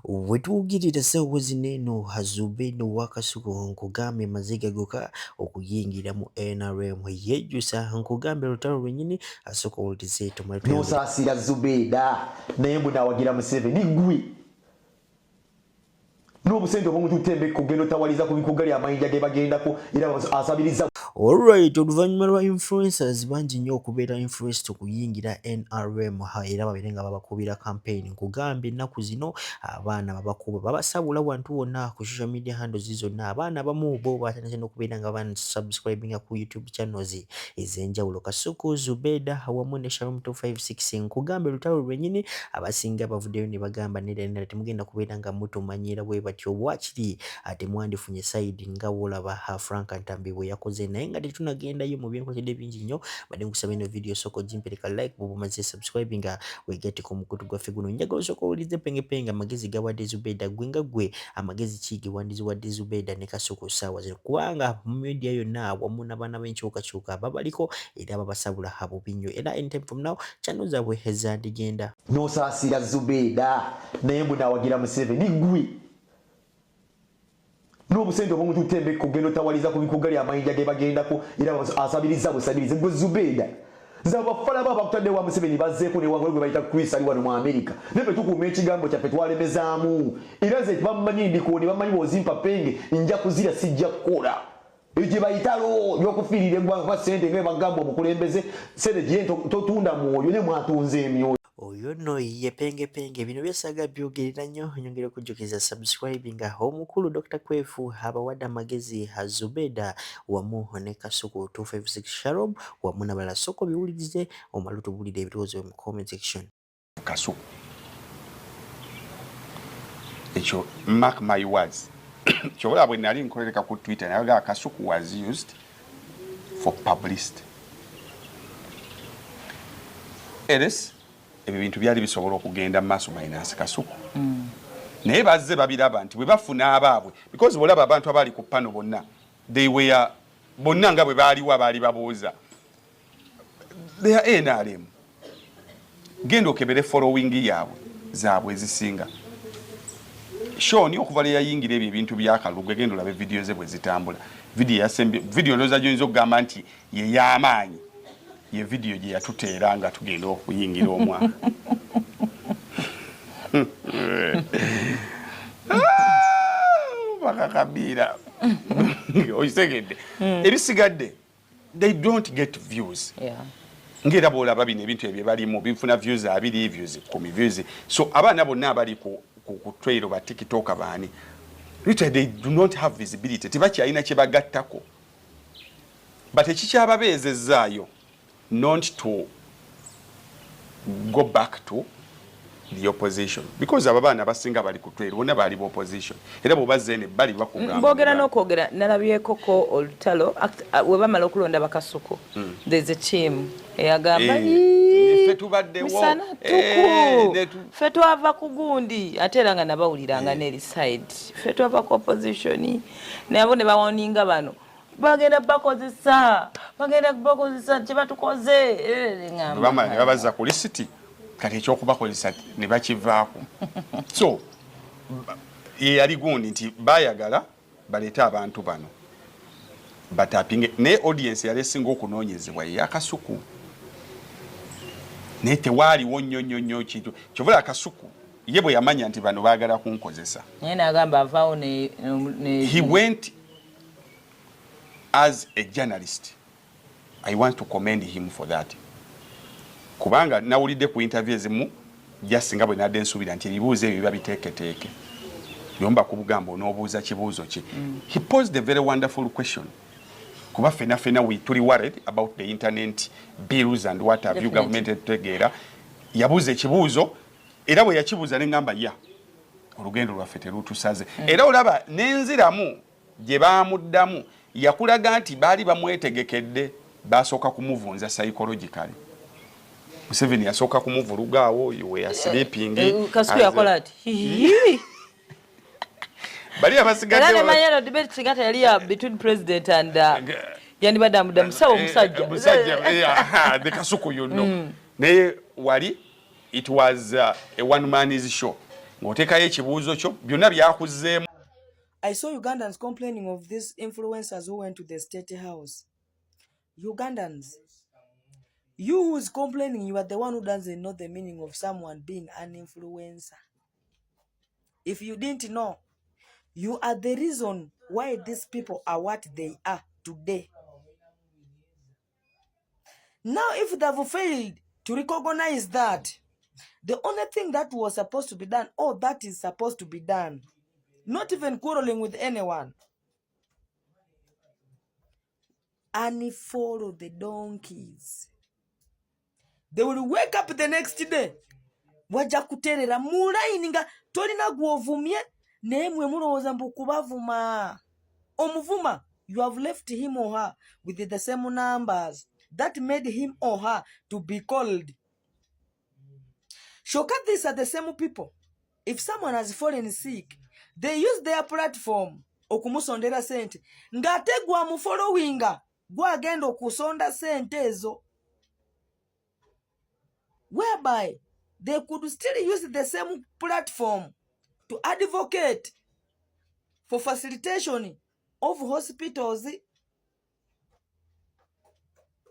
Wetuwugirira ssaawa zino eno Zubeda Wakasuku nkugambye maziga goka okuyingira mu NRM yejjusa nkugambye olutalo lwennyini asooka owulirize tumale nosaasira Zubeda naye munawagira Museveni gwe n'obusente obw'omuntu Tembe kugenda otawaliza ku bikugali amayinja ge bagendako era asabiriza. Alright, oluvannyuma lwa influencers bangi nnyo okubeera influenced okuyingira NRM era babeere nga babakubira campaign nkugambye ennaku zino abaana babakuba babasabula wantu wonna ku social media handles zonna abaana abamu bo batandise n'okubeera nga bansubscribinga ku YouTube channels ez'enjawulo Kasuku Zubeda awamu ne Shalom 256 nkugambye olutalo lwennyini abasinga bavuddeyo ne bagamba nedda temugenda kubeera nga mutumanyira bwe batyo bwakiri ate mwandifunye side nga wolaba Frank Ntambi bwe yakoze naye nga tetunagendayo mu byenkozedde bingi nnyo badde nkusaba eno video soko jimpereka like bw'oba omaze subscribe nga weegate ku mukutu gwaffe guno njagala osooka owulize pengepenga amagezi gawadde Zubeda gwe nga gwe amagezi ki ge wandiziwadde Zubeda ne Kasuku ssaawa zino kubanga mu media yonna awamu n'abaana b'enkyukakyuka babaliko era babasabula bubi nnyo era anytime from now channel zaabwe ezandigenda nosaasira Zubeda naye munawagira Museveni gwe n'obusente obw'omuntu Tembe kugenda otawaliza ku bikugali amayinja ge bagendako era asabiriza busabirize gwe Zubeda zabafala baba kutadde wa Museveni bazzeeko ne wangulu gwe bayita Chris ali wano mu America nefe tukuuma ekigambo kyaffe twalemezaamu era ze bamanyi ndikooni bamanyi bw'ozimpa penge nja kuzira sijja kukola gye bayitalo y'okufiirira eggwanga kuba ssente nga bagamba omukulembeze ssente gye totunda mwoyo ne mwatunze emyoyo. Oyo nno ye pengepenge bino byesaga byogerera nnyo nyongera okujjukiza subscribing omukulu Dr. Kwefu abawadde amagezi Zubeda wamu ne Kasuku 256 Shalom wamu n'abalala soko biwulirize omala tubuulire ebirowoozo mu comment section. Kasuku ekyo mark my words kyobola bwe nali nkolereka ku Twitter nayoga Kasuku was used for publicity. Eres ebintu byali bisobola okugenda maaso minus Kasuku naye bazze babiraba nti bwe bafuna abaabwe because bolaba abantu abali ku pano bonna they were bonna nga bwe baaliwo abaali babooza they are NRM genda okebere following yaabwe zaabwe ezisinga Shoni okuva le yayingira ebyo ebintu byakalugwe genda olabe video ze bwe zitambula video ndoza joyinza okugamba nti ye y'amaanyi ye video gye yatuteera nga tugenda okuyingira omwaka bakakabira oyisegedde ebisigadde they don't get views ngera bwolaba bino ebintu ebyo balimu bifuna views 2 views 10 views so abaana bonna abali ku trail ba TikTok baani they do not have visibility tibakyalina kye bagattako but ekikyababeezezaayo not to go back to the opposition because ababana basinga bali kutwera bona bali opposition era bo bazene bali bakugamba mbogera n'okwogera nalabyeko ko olutalo we bamala okulonda Bakasuku there's a team eyagamba fetubaddewo fetu ava ku gundi ate era nga nabawuliranga n'eri side fetu ava ku opposition nabo ne bawoninga bano bagenda bakozesa kye batukoze ngamba babaza ku lisiti kati ekyokubakozesa ne bakivaako so yali gundi nti bayagala baleeta abantu bano batapinge ne audience yali esinga okunoonyezebwa ya Kasuku naye tewaaliwo nnyo kintu kyovula Kasuku ye bwe yamanya nti bano baagala kunkozesa naye n'agamba avaawo ne he went as a journalist. I want to commend him for that. Kubanga nawulidde ku interview ezimu jasinga bwe nadde nsubira nti ebibuuzo ebyo biba biteeketeeke yomba kubugambo n'obuuza kibuuzo ki he posed a very wonderful question kuba fena we tuli worried about the internet bills and what have you government etutegeera yabuuza ekibuuzo era bwe yakibuuza ne ngamba ya olugendo lwaffe terutusaze era olaba n'enziramu gye baamuddamu yakulaga nti baali bamwetegekedde basooka kumuvunza psychologically Museveni yasooka kumuvulugaawo you were sleeping Kasuku yakola ati bali abasigadde era mayero debate sigata yali between president and yani badamu damusawo musajja the Kasuku you know naye wali it was a one man show ng'oteekayo ekibuuzo kyo byonna byakuzzeemu. I saw Ugandans complaining of these influencers who went to the State House. Ugandans, you who's complaining, you are the one who doesn't know the meaning of someone being an influencer. If you didn't know, you are the reason why these people are what they are today. Now, if they've failed to recognize that, the only thing that was supposed to be done, or that is supposed to be done, not even quarreling with anyone, and follow the donkeys. They will wake up the next day. Waja kuterera mulaini nga tolina gwovumye nemwe mulowooza mbu kubavuma. Omuvuma, you have left him or her with the same numbers that made him or her to be called. Shoka, these are the same people. If someone has fallen sick, they use their platform okumusondera sente. Ngate gwa mufollowinga gwa agenda okusonda sente ezo. Whereby they could still use the same platform to advocate for facilitation of hospitals.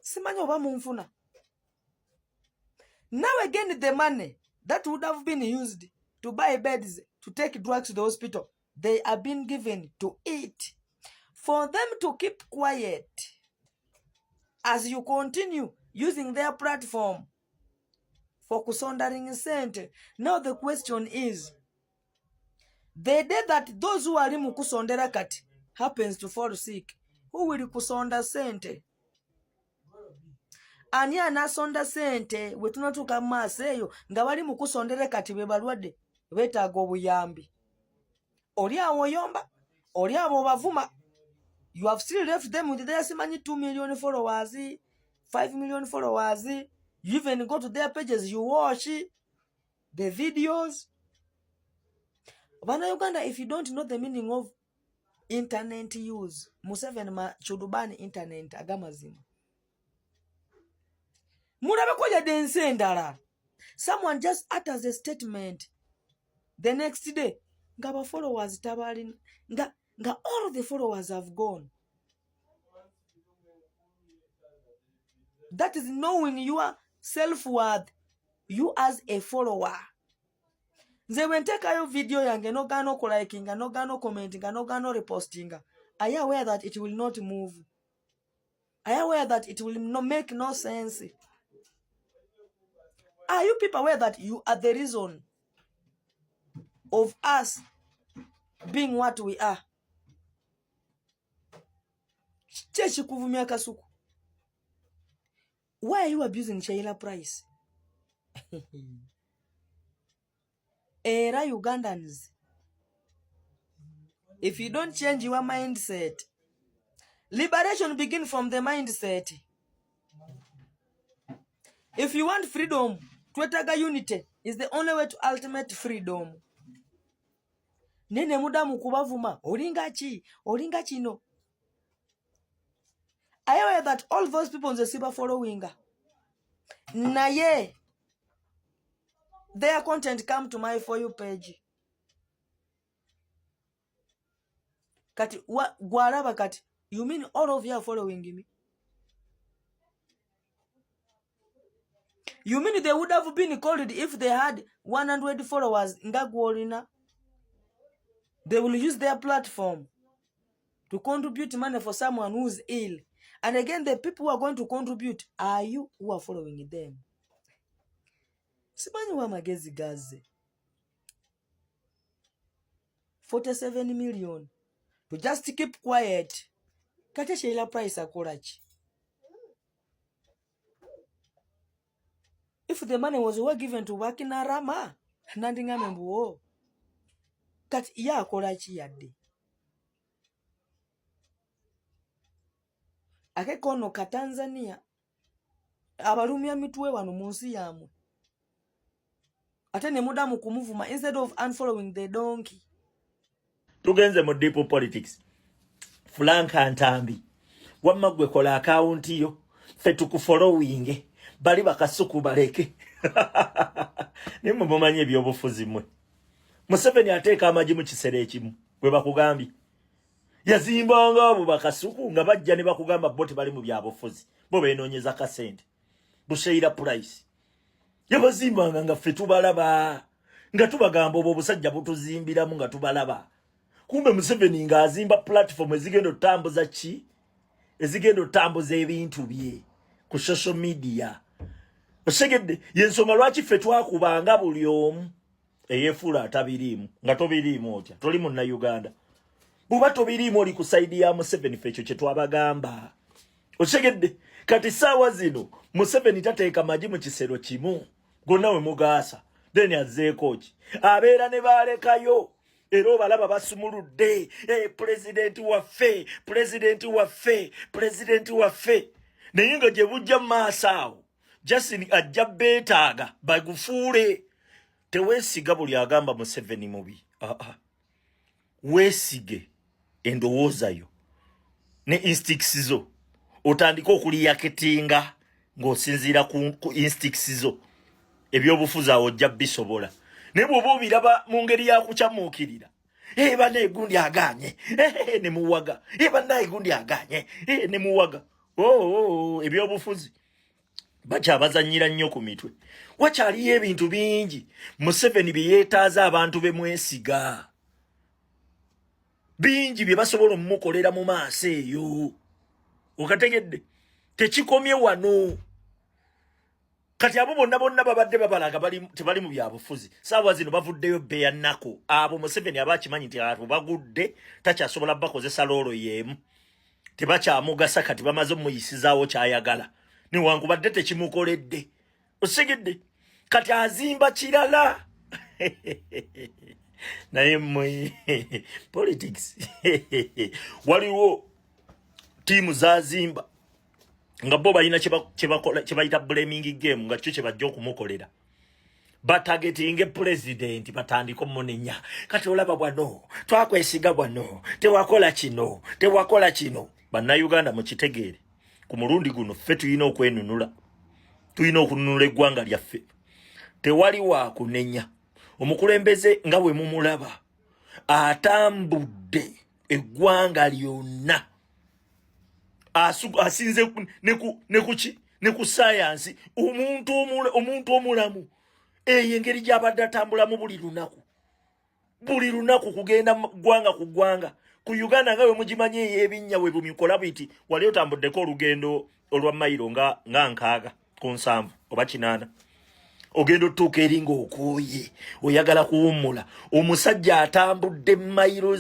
Simanyi oba munfuna. Now again, the money that would have been used to buy beds, to take drugs to the hospital, they are being given to it. For them to keep quiet as you continue using their platform for kusondering sente. Now the question is, the day that those who are mu kusondera kati happens to fall sick, who will kusonda sente? Ani anasonda sente wetunatuka maaso eyo nga bali mu kusondera kati be balwadde betaaga obuyambi. Oli awo oyomba, oli abo bavuma. You have still left them with their simanyi 2 million followers, 5 million followers. You even go to their pages, you watch the videos. Bana Uganda, if you don't know the meaning of internet use, Museveni ma chudubani internet agamazima. Murabe kwa dense endala. Someone just utters a statement. The next day, ngaba followers tabali nga all the followers have gone. That is knowing your self-worth, you as a follower. Nze wenteka yo video yange no gano ko likinga, no gano commentinga, no gano repostinga. Are you aware that it will not move? Are you aware that it will not make no sense? Are you people aware that you are the reason of us being what we are? Chechi kuvumia kasuku. Why are you abusing Sheila Price? Era Ugandans, if you don't change your mindset, liberation begins from the mindset. If you want freedom, twetaga unity is the only way to ultimate freedom. Nene muda mukubavuma, olinga chino. Are you aware that all those people on the cyber following, naye, their content come to my For You page. Kati, guaraba kati, you mean all of you are following me? You mean they would have been called if they had 100 followers? They will use their platform to contribute money for someone who's ill. And again, the people who are going to contribute are you who are following them. Sibanyi wa magezi gaze. 47 million to just keep quiet. Kate Sheila Price akolachi. If the money was well given to work in Arama, nandinga membuo. Kati ya akolachi yadde. Ake kono ka Tanzania abalumya mitwe wano munsi yamwe. Ate ne mudamu kumuvuma instead of unfollowing the donkey. Tugenze mu deep politics. Franka Ntambi. Wamma gwe kola account yo. Fe tukufollowing. Bali bakasuku baleke. Nimwe mumanye ebyobufuzi mwe. Museveni ateeka amagi mu kisere ekimu bwe bakugambye yazimbanga abo bakasuku nga bajja ne bakugamba bo tebali mu byabufuzi bo beenoonyeza kasente Bushayira Price yabazimbanga nga ffe tubalaba nga tubagamba obwo obusajja butuzimbiramu nga tubalaba kumbe Museveni nga azimba platform ezigenda otambuza ki ezigenda otambuza ebintu bye ku social media osegedde yensonga lwaki ffe twakubanga buli omu eyefuula atabiriimu nga tobiriimu otya toli munna Uganda buba tobiriimu oli ku saidi ya Museveni ffe ekyo kye twabagamba osegedde kati saawa zino Museveni tateeka magi mu kisero kimu gonna we mugaasa then azzeeko ki abeera ne baalekayo era obalaba basumuludde pulezidenti waffe naye nga gye bujja mu maaso awo Justin ajja beetaaga bagufuule teweesiga buli agamba Museveni mubi weesige endowooza yo ne instincts zo otandika okuliyaketinga ng'osinziira ku instincts zo ebyobufuzi awo ojja bisobola naye bw'oba obiraba mu ngeri ya kukyamuukirira bannaye gundi aganye ne muwaga bannaye gundi aganye ne muwaga ebyobufuzi bakyabazannyira nnyo ku mitwe wakyaliyo ebintu bingi Museveni bye yeetaaza abantu be mwesiga bingi bye basobola omumukolera mu maaso eyo okategedde tekikomye wano kati abo bonna babadde babalaga tebali mu byabufuzi saawa zino bavuddeyo bbeya nnako abo Museveni abakimanyi nti abo bagudde takyasobola bakozesa loolo yeemu tebakyamugasa kati bamaze omuyisizaawo kyayagala newankubadde tekimukoledde osegedde kati azimba kirala naye mmwe politics waliwo tiimu zazimba nga bo balina kye bayita blaming game nga kyo kye bajja okumukolera batagetinge president batandika omunenya kati olaba bwano twakwesiga bwano tewakola kino bannayuganda mukitegeere ku mulundi guno ffe tulina okwenunula tulina okununula eggwanga lyaffe tewali wa kunenya omukulembeze nga bwe mumulaba atambudde eggwanga lyonna asinze ne ku sayansi omuntu omulamu eyo engeri gy'abadde atambulamu buli lunaku kugenda ggwanga ku ggwanga ku Uganda nga bwe mugimanyi ey'ebinnya bwe bumikola biti wali otambuddeko olugendo olwa mayiro nga 6 ku 7 oba 8 ogenda otuuka eri ng'okooye oyagala kuwummula omusajja atambudde mayiro